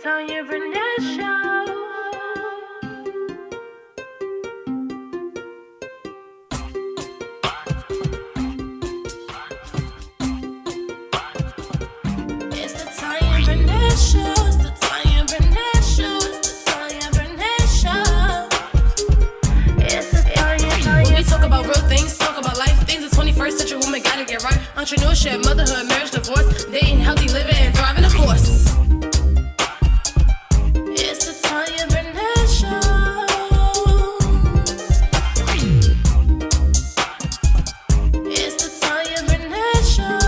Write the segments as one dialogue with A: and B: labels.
A: Tanya Barnett Show. It's the Tanya Barnett Show. It's the Tanya Barnett Show. It's the Tanya Barnett Show. It's the Tanya. When we talk about real things, talk about life things. The 21st century woman gotta get right. Entrepreneurship, motherhood, marriage, divorce, dating, healthy living, and thriving, of course. It's the Tanya Barnett Show. It's the Tanya Barnett Show.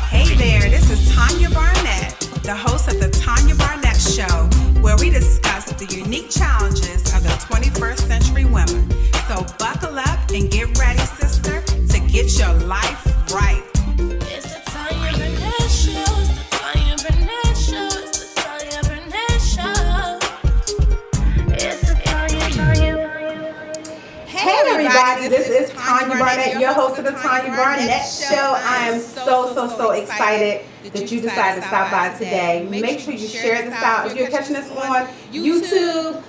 B: Hey there, this is Tanya Barnett, the host of the Tanya Barnett Show, where we discuss the unique challenges of the 21st century women. So buckle up and get ready, sister, to get your life right.
A: It's the Tanya Barnett Show. It's the Tanya Barnett Show. It's the Tanya Barnett Show. It's the Tanya.
C: Hey everybody, this is Tanya Barnett, your host of the Tanya Barnett Show. I am so excited that you decided to stop by today. Make sure you share this out. If you're catching this on YouTube,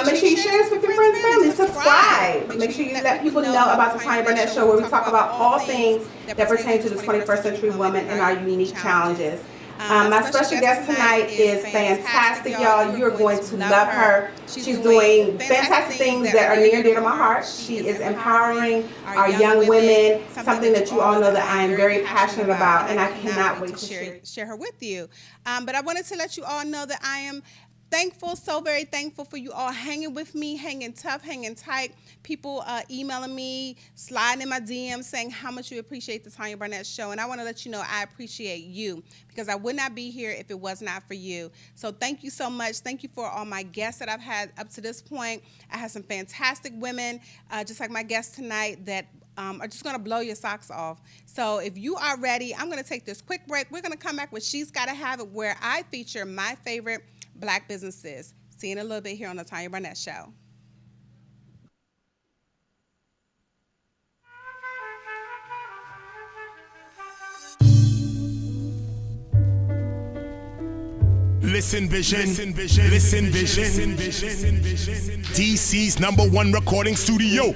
C: make sure you share this with your friends and family. Subscribe. Make sure you let people know about the Tanya Barnett Show, where we talk about all things that pertain to the 21st century woman and our unique challenges. My special guest tonight is fantastic, y'all. You're going to love her. She's doing fantastic things that are near and dear to my heart. She is empowering our young women, something that you all know that I am very passionate about, and I cannot wait to
B: share her with you. But I wanted to let you all know that I am thankful, so very thankful for you all hanging with me, hanging tough, hanging tight. People emailing me, sliding in my DMs, saying how much you appreciate the Tanya Barnett Show. And I want to let you know I appreciate you, because I would not be here if it was not for you. So thank you so much. Thank you for all my guests that I've had up to this point. I have some fantastic women, just like my guest tonight, that are just going to blow your socks off. So if you are ready, I'm going to take this quick break. We're going to come back with She's Gotta Have It, where I feature my favorite Black businesses. See you in a little bit here on the Tanya Barnett Show.
D: Listen Vision, Listen Vision, DC's #1 recording studio.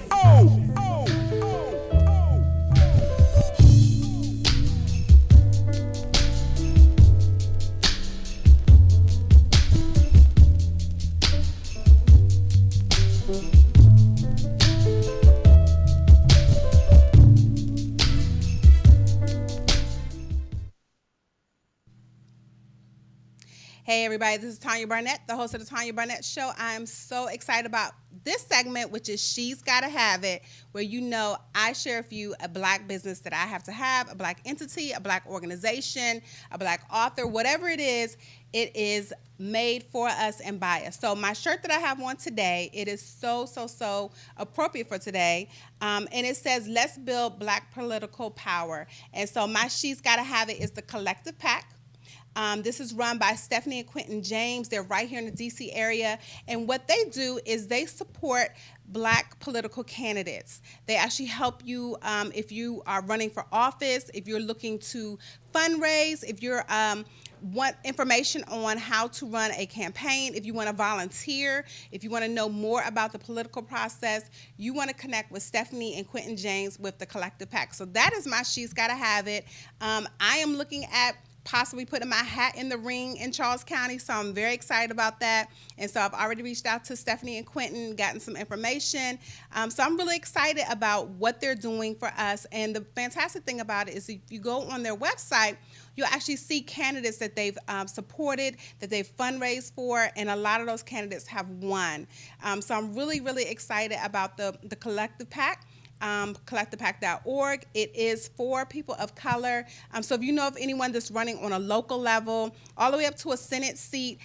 B: Hey everybody, this is Tanya Barnett, the host of the Tanya Barnett Show. I am so excited about this segment, which is She's Gotta Have It, where you know I share with you a Black business that I have to have, a Black entity, a Black organization, a Black author, whatever it is made for us and by us. So my shirt that I have on today, it is so appropriate for today. And it says, let's build Black political power. And so my She's Gotta Have It is the Collective PAC. This is run by Stephanie and Quentin James. They're right here in the D.C. area. And what they do is they support Black political candidates. They actually help you if you are running for office, if you're looking to fundraise, if you're want information on how to run a campaign, if you want to volunteer, if you want to know more about the political process, you want to connect with Stephanie and Quentin James with the Collective PAC. So that is my She's Gotta Have It. I am looking at possibly putting my hat in the ring in Charles County, so I'm very excited about that. And so I've already reached out to Stephanie and Quentin, gotten some information. So I'm really excited about what they're doing for us. And the fantastic thing about it is if you go on their website, you'll actually see candidates that they've supported, that they've fundraised for, and a lot of those candidates have won. So I'm really excited about the Collective PAC. collectivepac.org. It is for people of color. So if you know of anyone that's running on a local level, all the way up to a Senate seat,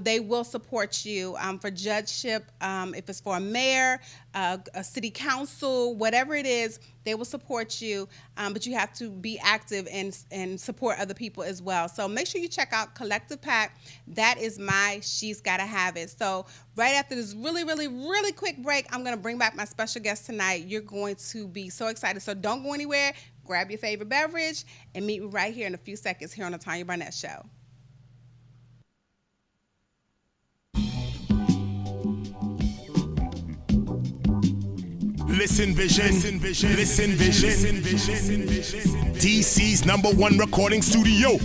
B: they will support you for judgeship. If it's for a mayor, a city council, whatever it is, they will support you. But you have to be active and support other people as well. So make sure you check out Collective PAC. That is my She's Gotta Have It. So right after this really quick break, I'm going to bring back my special guest tonight. You're going to be so excited. So don't go anywhere. Grab your favorite beverage and meet me right here in a few seconds here on the Tanya Barnett Show.
D: Listen Vision. Listen Vision. DC's #1 recording studio.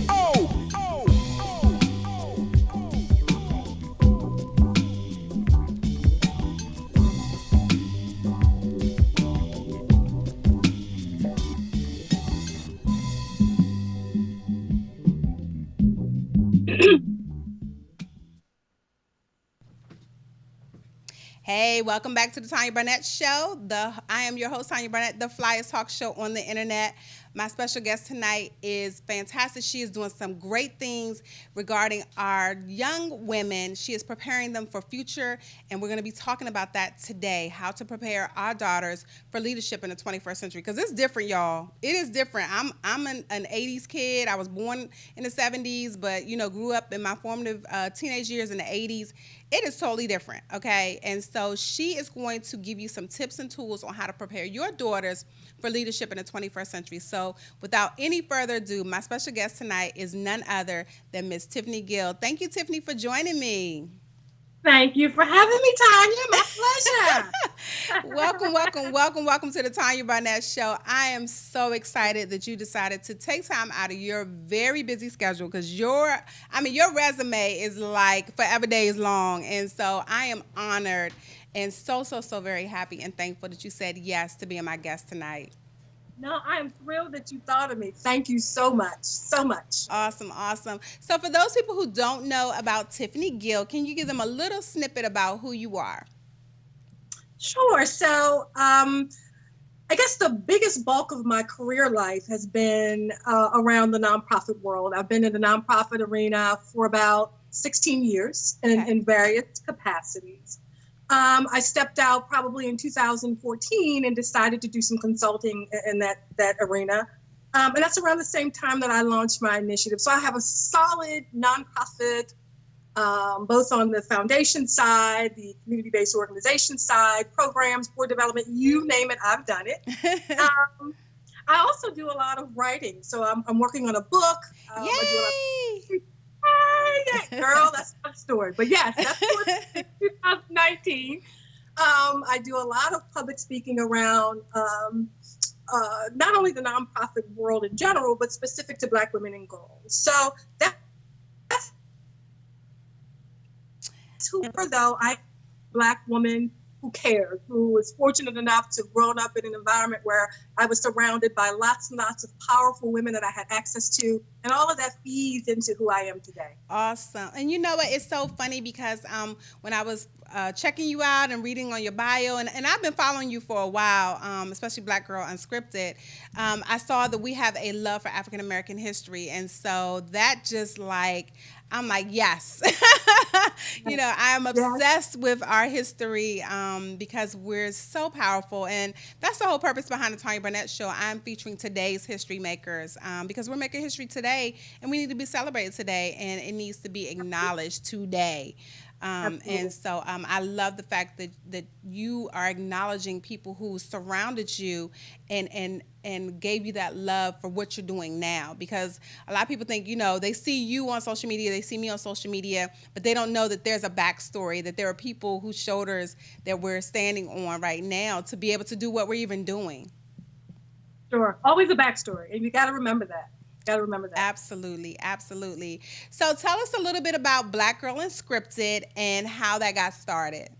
B: Hey, welcome back to the Tanya Barnett Show. I am your host, Tanya Barnett, the flyest talk show on the internet. My special guest tonight is fantastic. She is doing some great things regarding our young women. She is preparing them for future, and we're going to be talking about that today, how to prepare our daughters for leadership in the 21st century, because it's different, y'all. It is different. I'm an 80s kid. I was born in the 70s, but, grew up in my formative teenage years in the 80s. It is totally different, okay? And so she is going to give you some tips and tools on how to prepare your daughters for leadership in the 21st century. So without any further ado, my special guest tonight is none other than Miss Tiffany Gill. Thank you, Tiffany, for joining me.
E: Thank you for having me, Tanya. My pleasure.
B: Welcome to the Tanya Barnett Show. I am so excited that you decided to take time out of your very busy schedule, because your resume is like forever days long. And so I am honored and so very happy and thankful that you said yes to being my guest tonight.
E: No, I am thrilled that you thought of me. Thank you so much.
B: Awesome. So for those people who don't know about Tiffany Gill, can you give them a little snippet about who you are?
E: Sure. So I guess the biggest bulk of my career life has been around the nonprofit world. I've been in the nonprofit arena for about 16 years in various capacities. I stepped out probably in 2014 and decided to do some consulting in that arena. And that's around the same time that I launched my initiative. So I have a solid nonprofit, both on the foundation side, the community-based organization side, programs, board development, you name it, I've done it. I also do a lot of writing. So I'm working on a book.
B: Yay!
E: Yeah, girl, that's a tough story. But yes, that's in 2019. I do a lot of public speaking around not only the nonprofit world in general, but specific to Black women and girls. So that's who, though, I'm a Black woman who cared, who was fortunate enough to grow up in an environment where I was surrounded by lots and lots of powerful women that I had access to, and all of that feeds into who I am today.
B: Awesome. And you know what? It's so funny because when I was checking you out and reading on your bio, and I've been following you for a while, especially Black Girl Unscripted, I saw that we have a love for African American history. And so that just I'm like, yes. I'm obsessed with our history because we're so powerful. And that's the whole purpose behind the Tanya Barnett Show. I'm featuring today's history makers because we're making history today, and we need to be celebrated today, and it needs to be acknowledged today. And so I love the fact that you are acknowledging people who surrounded you and gave you that love for what you're doing now. Because a lot of people think, they see you on social media, they see me on social media, but they don't know that there's a backstory, that there are people whose shoulders that we're standing on right now to be able to do what we're even doing.
E: Sure. Always a backstory. And you got to remember that.
B: Absolutely. So tell us a little bit about Black Girl Unscripted and how that got started.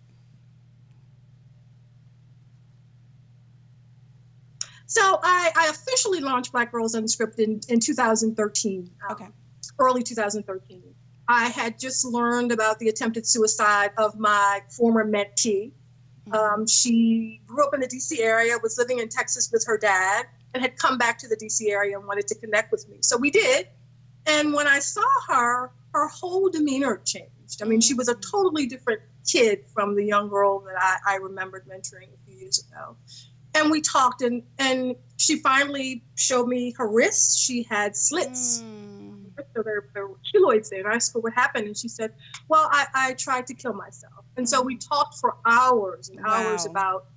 E: So I officially launched Black Girls Unscripted in 2013, early 2013. I had just learned about the attempted suicide of my former mentee. She grew up in the DC area, was living in Texas with her dad, and had come back to the DC area and wanted to connect with me. So we did. And when I saw her, her whole demeanor changed. I mean, she was a totally different kid from the young girl that I remembered mentoring a few years ago. And we talked, and she finally showed me her wrists. She had slits. So there were keloids there. And I asked her what happened. And she said, well, I tried to kill myself. And so we talked for hours and hours about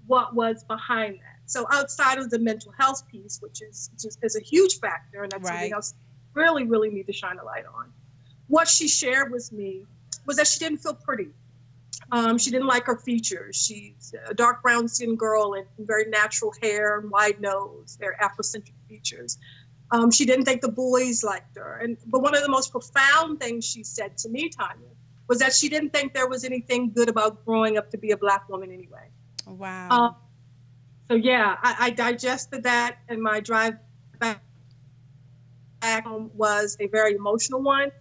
E: what was behind that. So outside of the mental health piece, which is a huge factor, and that's something else really, really need to shine a light on. What she shared with me was that she didn't feel pretty. She didn't like her features. She's a dark brown skinned girl and very natural hair and wide nose, very Afrocentric features. She didn't think the boys liked her. But one of the most profound things she said to me, Tanya, was that she didn't think there was anything good about growing up to be a Black woman anyway.
B: Wow.
E: So yeah, I digested that, and my drive back home was a very emotional one.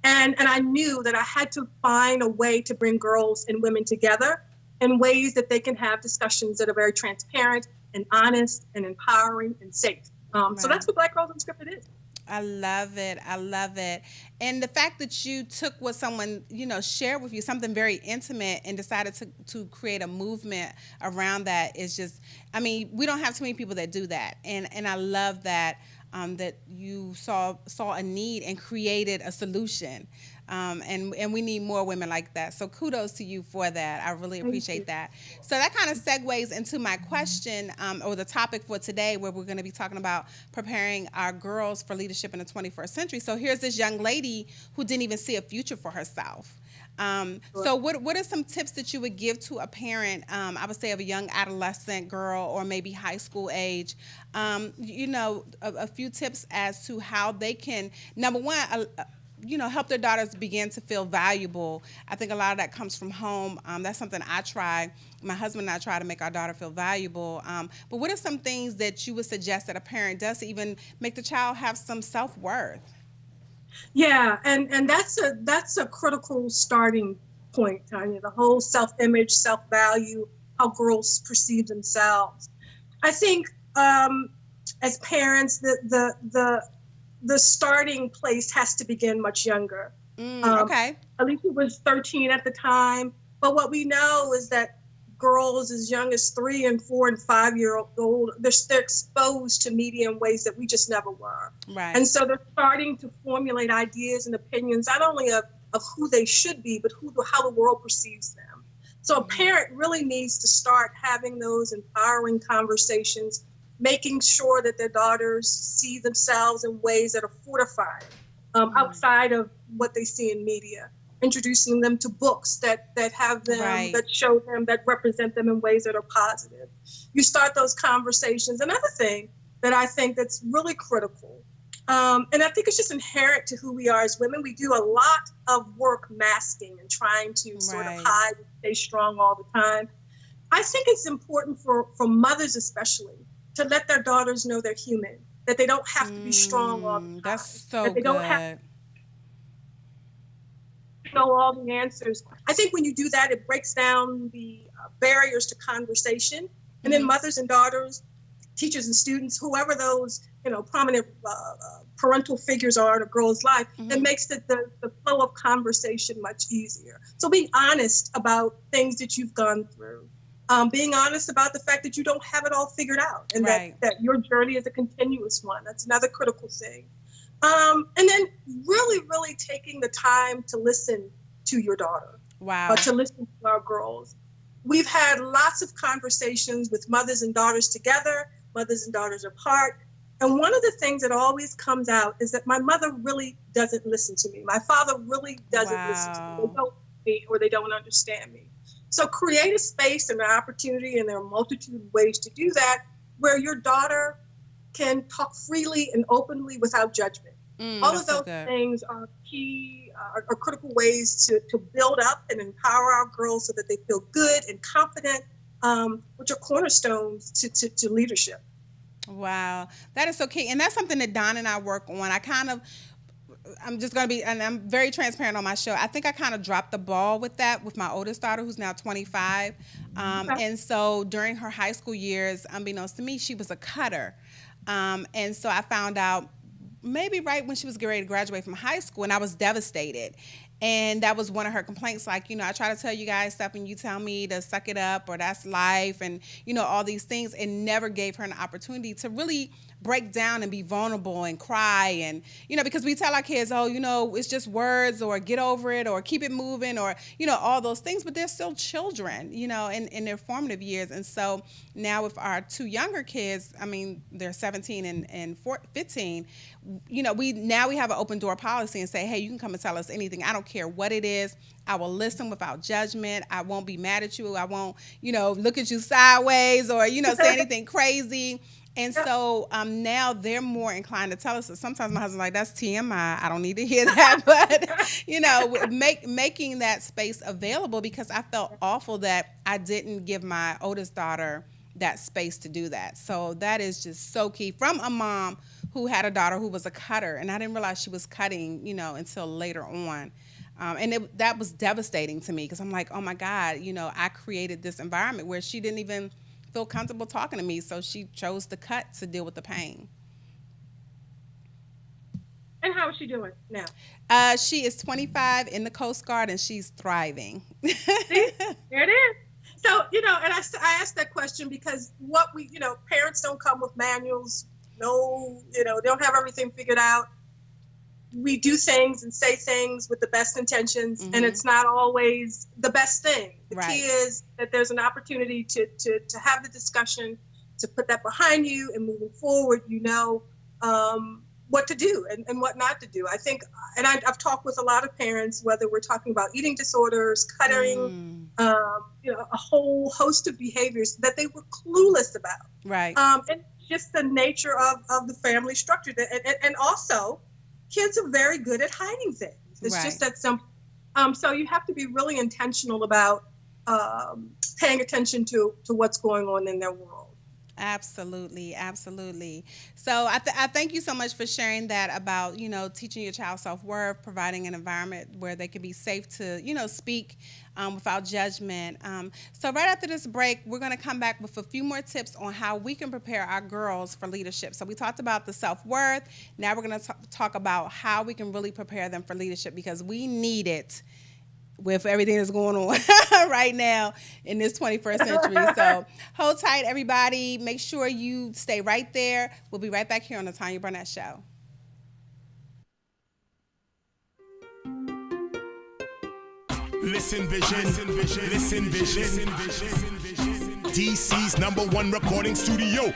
E: And I knew that I had to find a way to bring girls and women together in ways that they can have discussions that are very transparent and honest and empowering and safe. So that's what Black Girls Unscripted is.
B: I love it. I love it. And the fact that you took what someone, shared with you, something very intimate, and decided to create a movement around that is just, we don't have too many people that do that. And I love that, that you saw a need and created a solution. And we need more women like that. So kudos to you for that. I really appreciate that. So that kind of segues into my question, or the topic for today, where we're going to be talking about preparing our girls for leadership in the 21st century. So here's this young lady who didn't even see a future for herself. So what are some tips that you would give to a parent, I would say of a young adolescent girl or maybe high school age, a few tips as to how they can, number one, help their daughters begin to feel valuable. I think a lot of that comes from home. That's something my husband and I try to make our daughter feel valuable. But what are some things that you would suggest that a parent does to even make the child have some self-worth?
E: Yeah, and that's a critical starting point, Tanya. The whole self-image, self-value, how girls perceive themselves. I think as parents, the starting place has to begin much younger.
B: Okay.
E: Alicia was 13 at the time, but what we know is that girls as young as 3 and 4 and 5-year-old, they're exposed to media in ways that we just never were.
B: Right.
E: And so they're starting to formulate ideas and opinions, not only of who they should be, but how the world perceives them. So a parent really needs to start having those empowering conversations, making sure that their daughters see themselves in ways that are fortified, outside of what they see in media. Introducing them to books that have them, that show them, that represent them in ways that are positive. You start those conversations. Another thing that I think that's really critical, and I think it's just inherent to who we are as women, we do a lot of work masking and trying to sort of hide and stay strong all the time. I think it's important for mothers especially to let their daughters know they're human, that they don't have to be strong all the time.
B: That's so
E: that they
B: good.
E: Don't have know all the answers. I think when you do that, it breaks down the barriers to conversation. And then mothers and daughters, teachers and students, whoever those prominent parental figures are in a girl's life, it makes the flow of conversation much easier. So being honest about things that you've gone through, being honest about the fact that you don't have it all figured out, and that your journey is a continuous one. That's another critical thing. And then really, really taking the time to listen to your daughter.
B: Wow.
E: To listen to our girls. We've had lots of conversations with mothers and daughters together, mothers and daughters apart. And one of the things that always comes out is that my mother really doesn't listen to me. My father really doesn't listen to me. They don't see me, or they don't understand me. So create a space and an opportunity, and there are a multitude of ways to do that, where your daughter can talk freely and openly without judgment. All of those things are key, are critical ways to build up and empower our girls so that they feel good and confident, which are cornerstones to leadership.
B: Wow, that is so key. And that's something that Don and I work on. I'm just going to be, and I'm very transparent on my show. I think I kind of dropped the ball with that with my oldest daughter, who's now 25. And so during her high school years, unbeknownst to me, she was a cutter. And so I found out maybe right when she was getting ready to graduate from high school, and I was devastated. And that was one of her complaints, like, I try to tell you guys stuff and you tell me to suck it up, or that's life, and, all these things, and never gave her an opportunity to really break down and be vulnerable and cry. And, because we tell our kids, oh, it's just words, or get over it, or keep it moving, or, all those things, but they're still children, in their formative years. And so now with our two younger kids, I mean, they're 17 and 15, we have an open door policy and say, hey, you can come and tell us anything. I don't care what it is. I will listen without judgment. I won't be mad at you. I won't, look at you sideways or, say anything crazy. And so now they're more inclined to tell us. Sometimes my husband's like, that's TMI. I don't need to hear that. But, making that space available, because I felt awful that I didn't give my oldest daughter that space to do that. So that is just so key, from a mom who had a daughter who was a cutter. And I didn't realize she was cutting, until later on. And that was devastating to me, because I'm like, oh my God, I created this environment where she didn't even feel comfortable talking to me. So she chose to cut to deal with the pain.
E: And how is she doing now?
B: She is 25 in the Coast Guard, and she's thriving.
E: See? There it is. So, and I asked that question because parents don't come with manuals. No, they don't have everything figured out. We do things and say things with the best intentions, and it's not always the best thing. The key is that there's an opportunity to have the discussion, to put that behind you, and moving forward, what to do and what not to do. I think, and I've talked with a lot of parents, whether we're talking about eating disorders, cutting, a whole host of behaviors that they were clueless about.
B: Right.
E: And just the nature of the family structure. And also, kids are very good at hiding things. It's just that simple. So you have to be really intentional about paying attention to what's going on in their world.
B: Absolutely. Absolutely. So I thank you so much for sharing that about, teaching your child self-worth, providing an environment where they can be safe to, speak without judgment. So right after this break, we're going to come back with a few more tips on how we can prepare our girls for leadership. So we talked about the self-worth. Now we're going to talk about how we can really prepare them for leadership, because we need it with everything that's going on right now in this 21st century. So hold tight, everybody. Make sure you stay right there. We'll be right back here on the Tanya Barnett Show.
D: Listen vision, listen vision. DC's #1 recording studio.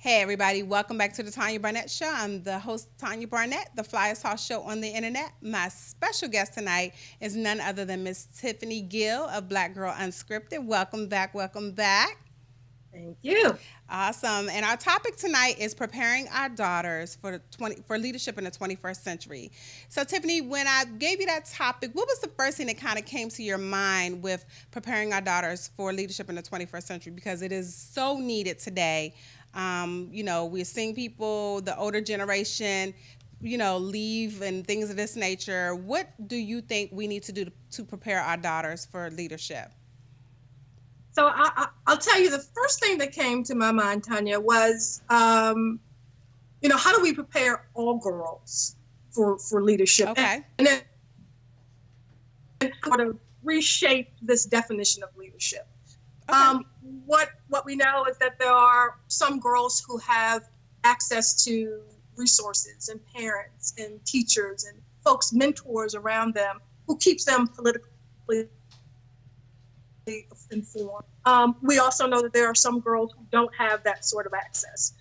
B: Hey everybody, welcome back to the Tanya Barnett Show. I'm the host, Tanya Barnett, the flyest house show on the internet. My special guest tonight is none other than Miss Tiffany Gill of Black Girl Unscripted. Welcome back, welcome back.
E: Thank you.
B: Awesome. And our topic tonight is preparing our daughters for leadership in the 21st century. So Tiffany, when I gave you that topic, what was the first thing that kind of came to your mind with preparing our daughters for leadership in the 21st century? Because it is so needed today. We're seeing people, the older generation, leave and things of this nature. What do you think we need to do to prepare our daughters for leadership?
E: So I'll tell you, the first thing that came to my mind, Tanya, was, how do we prepare all girls for leadership?
B: Okay.
E: And then sort of reshape this definition of leadership. Okay. What we know is that there are some girls who have access to resources and parents and teachers and folks, mentors around them who keeps them politically informed. We also know that there are some girls who don't have that sort of access.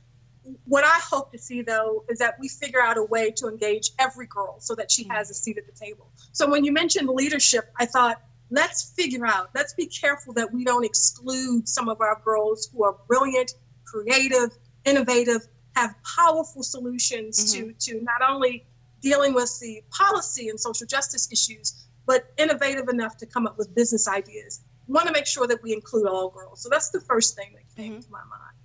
E: What I hope to see, though, is that we figure out a way to engage every girl so that she has a seat at the table. So when you mentioned leadership, I thought, let's be careful that we don't exclude some of our girls who are brilliant, creative, innovative, have powerful solutions to not only dealing with the policy and social justice issues, but innovative enough to come up with business ideas. We want to make sure that we include all girls. So that's the first thing that came to my mind.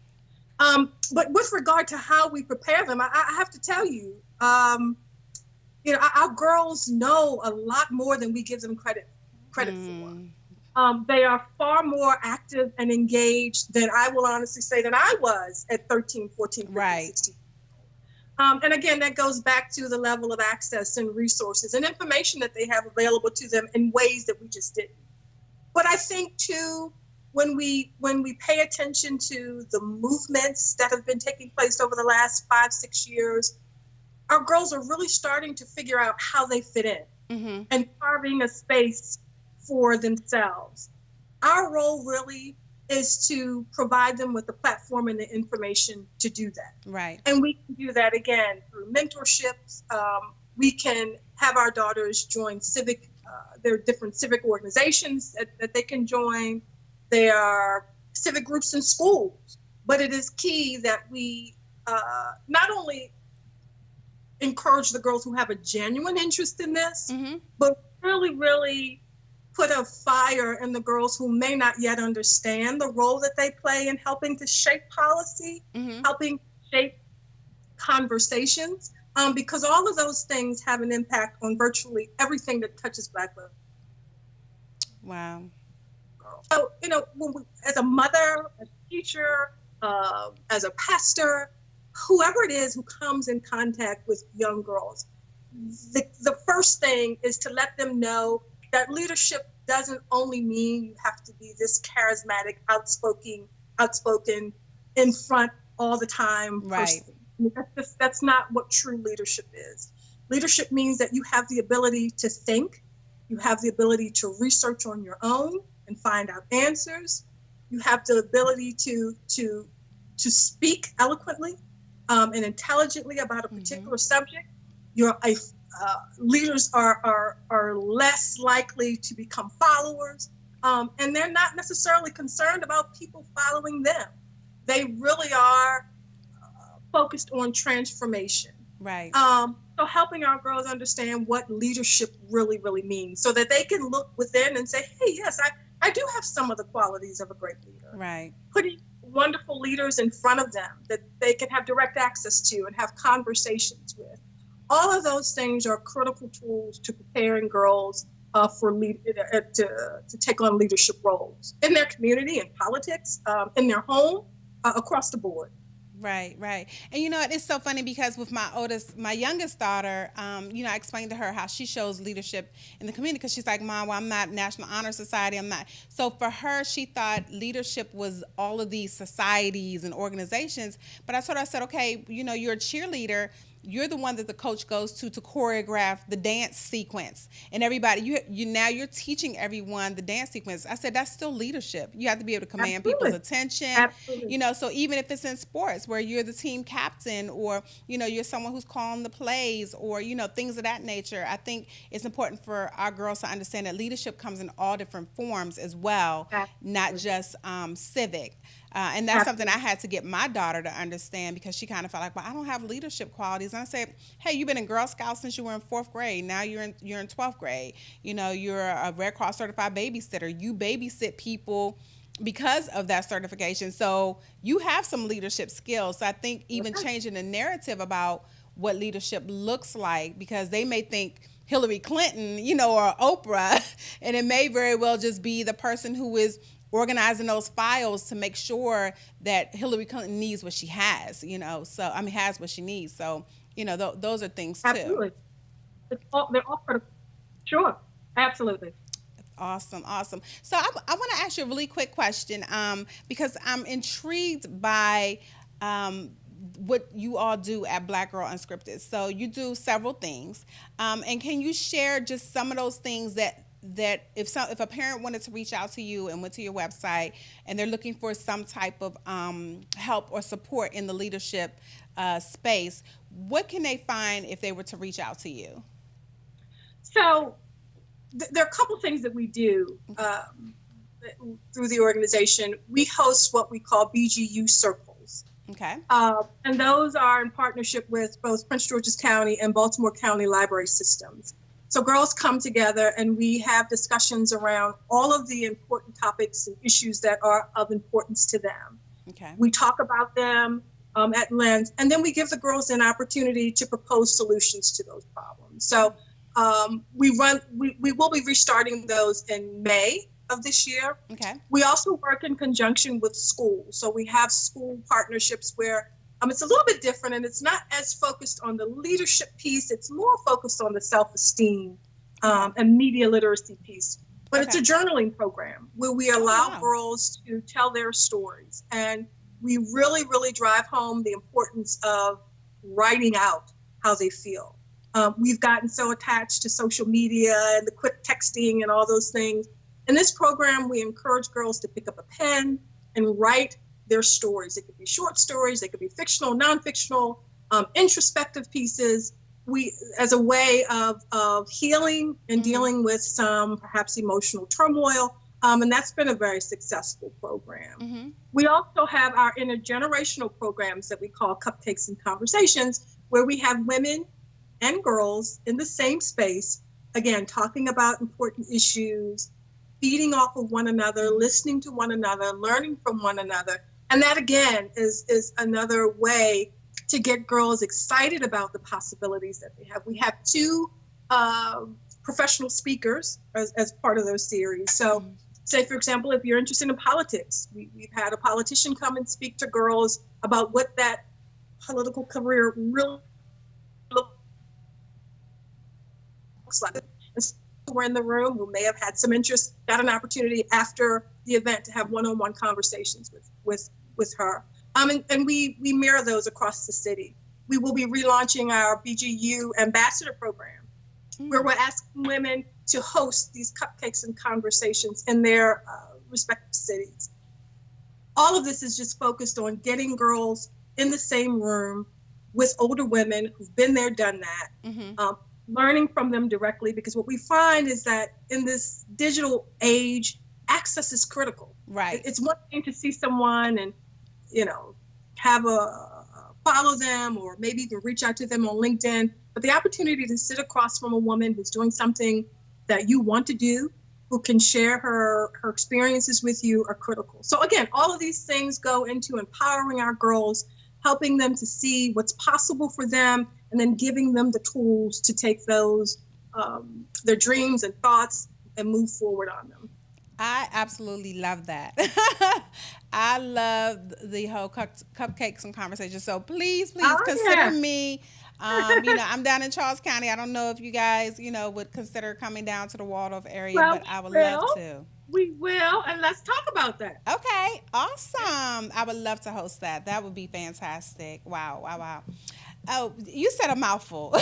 E: But with regard to how we prepare them, I have to tell you, our girls know a lot more than we give them credit for. They are far more active and engaged than I will honestly say that I was at 13, 14, 15,
B: right.
E: 16. And again, that goes back to the level of access and resources and information that they have available to them in ways that we just didn't. But I think too, when we pay attention to the movements that have been taking place over the last 5-6 years, our girls are really starting to figure out how they fit in and carving a space for themselves. Our role really is to provide them with the platform and the information to do that.
B: Right.
E: And we can do that again through mentorships. We can have our daughters join there are different civic organizations that they can join. There are civic groups in schools, but it is key that we not only encourage the girls who have a genuine interest in this, but really, really put a fire in the girls who may not yet understand the role that they play in helping to shape policy, helping shape conversations, because all of those things have an impact on virtually everything that touches Black women.
B: Wow.
E: So, when as a mother, as a teacher, as a pastor, whoever it is who comes in contact with young girls, the first thing is to let them know that leadership doesn't only mean you have to be this charismatic, outspoken, in front all the time person. That's not what true leadership is. Leadership means that you have the ability to think, you have the ability to research on your own and find out answers. You have the ability to speak eloquently and intelligently about a particular subject. Leaders are less likely to become followers, and they're not necessarily concerned about people following them. They really are focused on transformation.
B: Right.
E: So helping our girls understand what leadership really, really means, so that they can look within and say, hey, yes, I do have some of the qualities of a great leader.
B: Right.
E: Putting wonderful leaders in front of them that they can have direct access to and have conversations with. All of those things are critical tools to preparing girls to take on leadership roles in their community, in politics, in their home, across the board.
B: Right. And it's so funny because with my youngest daughter, I explained to her how she shows leadership in the community, because she's like, Mom, well, I'm not National Honor Society. I'm not. So for her, she thought leadership was all of these societies and organizations. But I said, okay, you're a cheerleader. You're the one that the coach goes to choreograph the dance sequence, and everybody, you're teaching everyone the dance sequence. I said, that's still leadership. You have to be able to command people's attention.
E: Absolutely.
B: So even if it's in sports where you're the team captain, or, you're someone who's calling the plays, or, things of that nature, I think it's important for our girls to understand that leadership comes in all different forms as well, not just civic. And that's something I had to get my daughter to understand, because she kind of felt like, well, I don't have leadership qualities. And I said, hey, you've been in Girl Scouts since you were in 4th grade. Now you're in 12th grade. You're a Red Cross certified babysitter. You babysit people because of that certification. So you have some leadership skills. So I think even changing the narrative about what leadership looks like, because they may think Hillary Clinton, or Oprah, and it may very well just be the person who is organizing those files to make sure that Hillary Clinton needs what she has, has what she needs. So, those are things too.
E: Absolutely. They're all critical. Sure. Absolutely.
B: Awesome. So I want to ask you a really quick question, because I'm intrigued by what you all do at Black Girl Unscripted. So you do several things, and can you share just some of those things that if a parent wanted to reach out to you and went to your website and they're looking for some type of help or support in the leadership space, what can they find if they were to reach out to you?
E: So there are a couple things that we do through the organization. We host what we call BGU circles.
B: Okay.
E: And those are in partnership with both Prince George's County and Baltimore County Library Systems. So girls come together and we have discussions around all of the important topics and issues that are of importance to them.
B: Okay.
E: We talk about them at length, and then we give the girls an opportunity to propose solutions to those problems. So we will be restarting those in May of this year.
B: Okay.
E: We also work in conjunction with schools. So we have school partnerships where it's a little bit different, and it's not as focused on the leadership piece. It's more focused on the self-esteem and media literacy piece. But it's a journaling program where we allow girls to tell their stories. And we really, really drive home the importance of writing out how they feel. We've gotten so attached to social media and the quick texting and all those things. In this program, we encourage girls to pick up a pen and write their stories. It could be short stories, they could be fictional, non-fictional, introspective pieces. As a way of healing and dealing with some perhaps emotional turmoil. And that's been a very successful program. We also have our intergenerational programs that we call Cupcakes and Conversations, where we have women and girls in the same space, again, talking about important issues, feeding off of one another, listening to one another, learning from one another. And that, again, is another way to get girls excited about the possibilities that they have. We have 2 professional speakers as part of those series. So say, for example, if you're interested in politics, we've had a politician come and speak to girls about what that political career really looks like. And so we're in the room who may have had some interest, got an opportunity after the event to have one-on-one conversations with her. And we mirror those across the city. We will be relaunching our BGU ambassador program, where we're asking women to host these cupcakes and conversations in their respective cities. All of this is just focused on getting girls in the same room with older women who've been there, done that, learning from them directly, because what we find is that in this digital age, access is critical.
B: Right.
E: It's one thing to see someone and have follow them, or maybe even reach out to them on LinkedIn. But the opportunity to sit across from a woman who's doing something that you want to do, who can share her experiences with you, are critical. So again, all of these things go into empowering our girls, helping them to see what's possible for them, and then giving them the tools to take those, their dreams and thoughts, and move forward on them.
B: I absolutely love that. I love the whole cupcakes and conversations. So please consider me. I'm down in Charles County. I don't know if you guys, would consider coming down to the Waldorf area, but I would love to.
E: We will, and let's talk about that.
B: Okay, awesome. I would love to host that. That would be fantastic. Wow. Oh, you said a mouthful.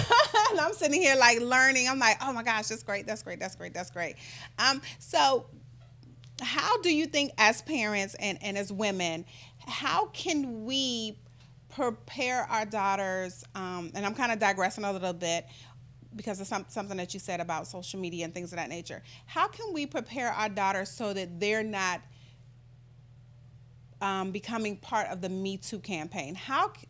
B: And I'm sitting here like learning. I'm like, oh my gosh, that's great. So how do you think, as parents and as women, how can we prepare our daughters, and I'm kind of digressing a little bit because of something that you said about social media and things of that nature. How can we prepare our daughters so that they're not becoming part of the Me Too campaign?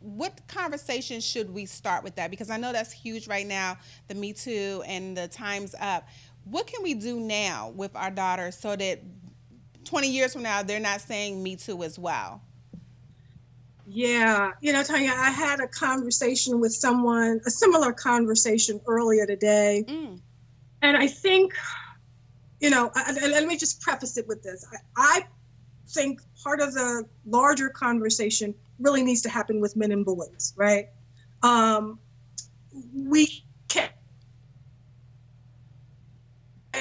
B: What conversation should we start with that? Because I know that's huge right now, the Me Too and the Time's Up. What can we do now with our daughters so that 20 years from now, they're not saying Me Too as well?
E: Yeah. Tanya, I had a conversation with someone, a similar conversation earlier today. And I think, let me just preface it with this. I think part of the larger conversation really needs to happen with men and boys, right? We can't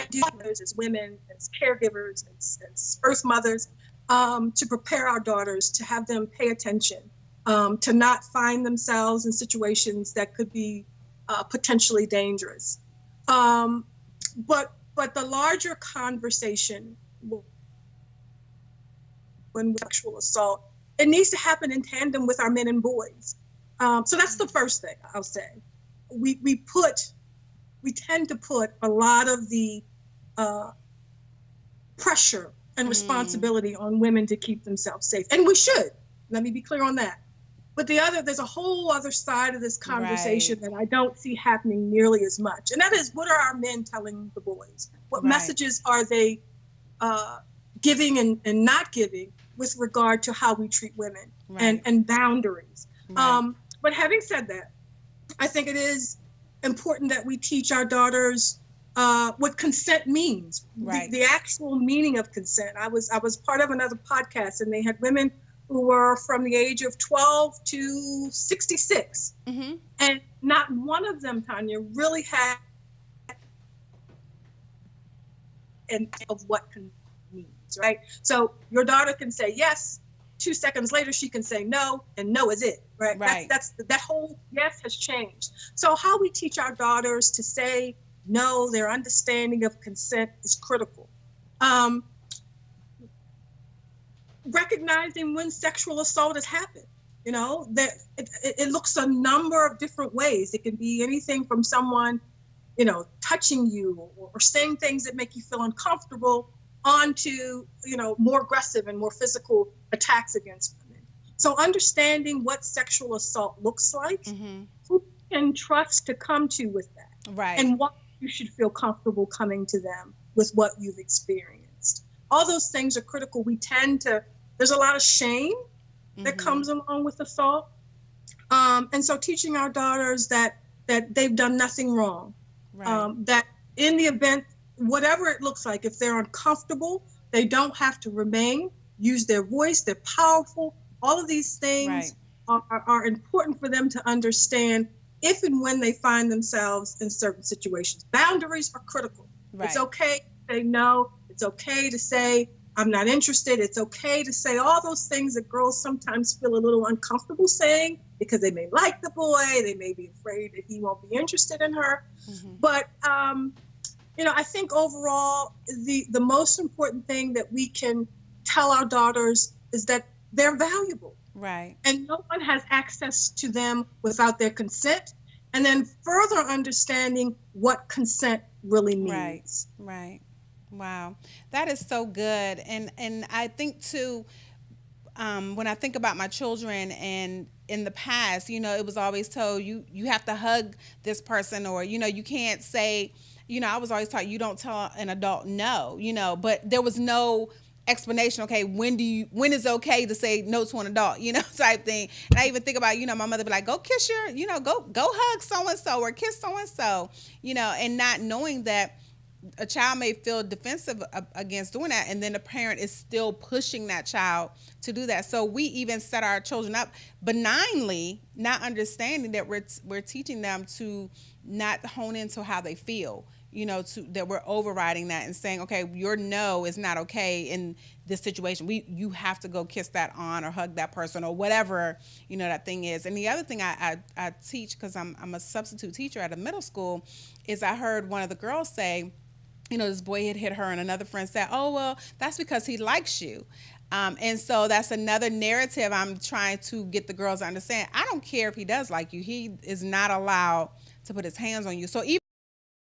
E: do this as women, as caregivers, as birth mothers, to prepare our daughters, to have them pay attention, to not find themselves in situations that could be potentially dangerous. But the larger conversation, when sexual assault, it needs to happen in tandem with our men and boys. So that's the first thing I'll say. We tend to put a lot of the pressure and responsibility on women to keep themselves safe. And we should. Let me be clear on that. But there's a whole other side of this conversation that I don't see happening nearly as much. And that is, what are our men telling the boys? What messages are they giving and not giving with regard to how we treat women
B: Right.
E: and boundaries.
B: Right.
E: But having said that, I think it is important that we teach our daughters what consent means,
B: Right.
E: the actual meaning of consent. I was part of another podcast, and they had women who were from the age of 12 to 66,
B: Mm-hmm.
E: and not one of them, Tanya, really had an of what consent means, right? So your daughter can say yes. 2 seconds later, she can say no, and no is it, right?
B: Right.
E: That's that whole yes has changed. So how we teach our daughters to say no, their understanding of consent is critical. Recognizing when sexual assault has happened, you know, that it looks a number of different ways. It can be anything from someone, you know, touching you or saying things that make you feel uncomfortable, on to, you know, more aggressive and more physical attacks against women. So understanding what sexual assault looks like,
B: Mm-hmm.
E: who you can trust to come to with that,
B: Right.
E: and why you should feel comfortable coming to them with what you've experienced. All those things are critical. We tend to, there's a lot of shame that
B: Mm-hmm.
E: comes along with assault. And so teaching our daughters that they've done nothing wrong,
B: Right.
E: that in the event, whatever it looks like, if they're uncomfortable, they don't have to remain, use their voice, they're powerful. All of these things are important for them to understand if and when they find themselves in certain situations. Boundaries are critical.
B: Right.
E: It's okay to say no. It's okay to say, I'm not interested. It's okay to say all those things that girls sometimes feel a little uncomfortable saying because they may like the boy, they may be afraid that he won't be interested in her.
B: Mm-hmm.
E: But, you know, I think overall, the most important thing that we can tell our daughters is that they're valuable.
B: Right.
E: And no one has access to them without their consent. And then further understanding what consent really means.
B: Right. Wow. That is so good. And I think too, when I think about my children, and in the past, you know, it was always told you have to hug this person, or, you know, you can't say, you know, I was always taught you don't tell an adult no, you know, but there was no explanation. Okay, when is okay to say no to an adult, you know, type thing. And I even think about, you know, my mother be like, go kiss your, you know, go hug so and so or kiss so and so, you know, and not knowing that a child may feel defensive against doing that, and then the parent is still pushing that child to do that. So we even set our children up benignly, not understanding that we're teaching them to not hone into how they feel, you know, that we're overriding that and saying, okay, your no is not okay in this situation. You have to go kiss that aunt or hug that person or whatever, you know, that thing is. And the other thing I teach, because I'm a substitute teacher at a middle school, is I heard one of the girls say, you know, this boy had hit her, and another friend said, oh, well, that's because he likes you. And so that's another narrative I'm trying to get the girls to understand. I don't care if he does like you. He is not allowed to put his hands on you. So even